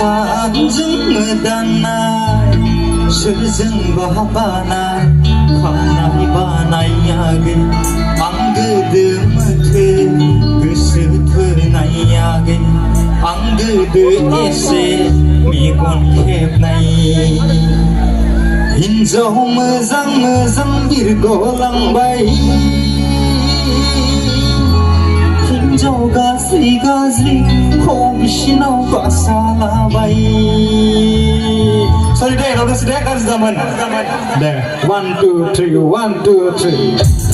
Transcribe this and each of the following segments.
산중 다나이 스승 바바나 화나이 바나이야게 앙그드마트 그스트 나이야게 앙그드 에세 미곤 캡나이 인조 무장 비르고랑바이 인조 가스리 호비시나우 바살라바이 Sorry deh, udah sudah kan zaman. Deh, 1, 2, 3, 1, 2, 3.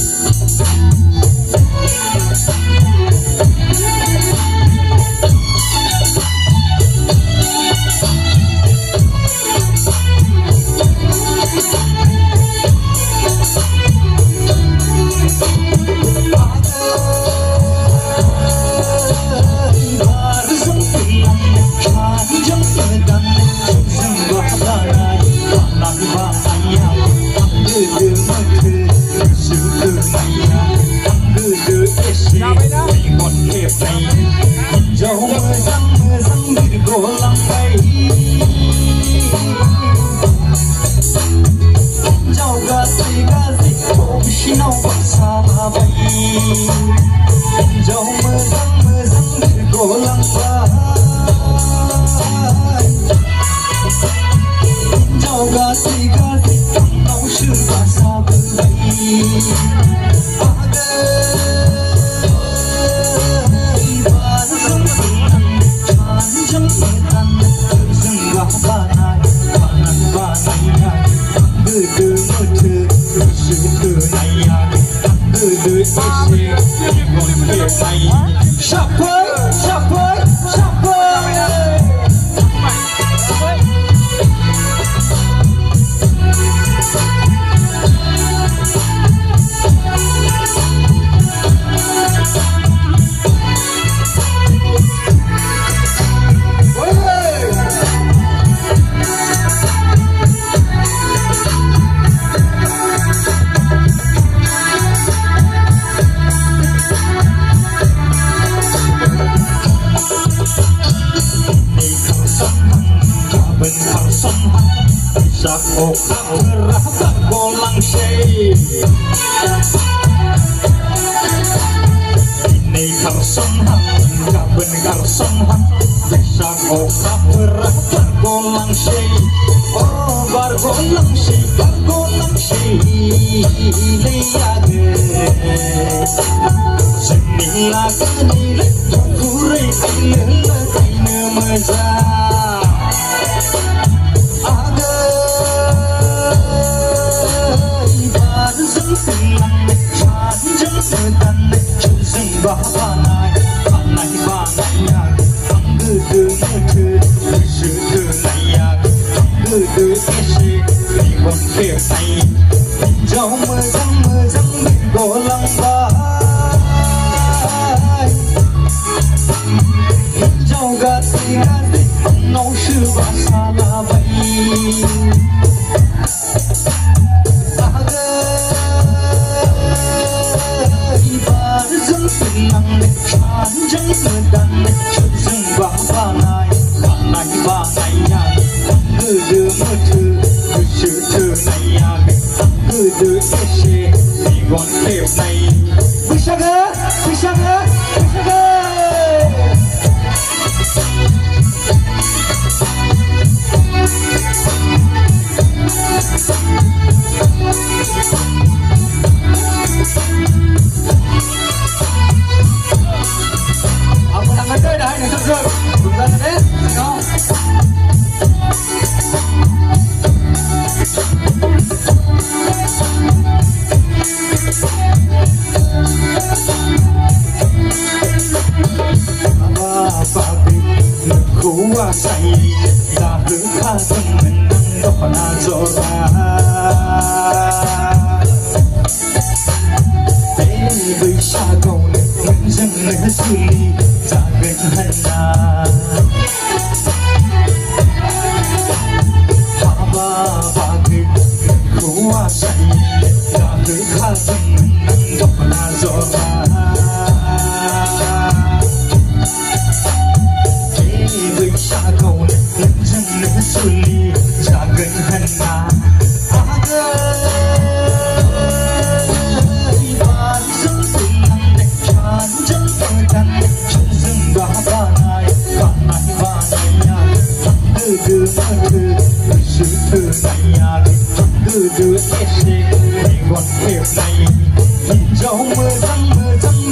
Dẫu mưa răng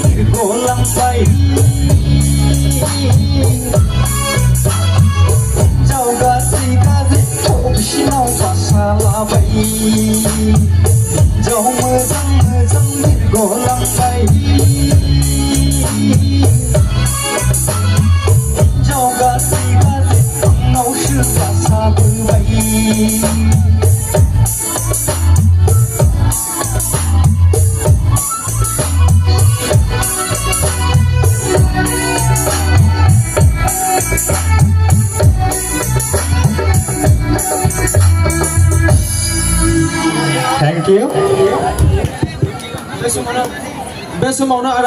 để cô lăng bay Dẫu gà gì thổ xí nào và xa la bay Dẫu mưa răng để cô lăng bay Dẫu gà gì nấu sư và xa bư bay Thank you. Besok mana ada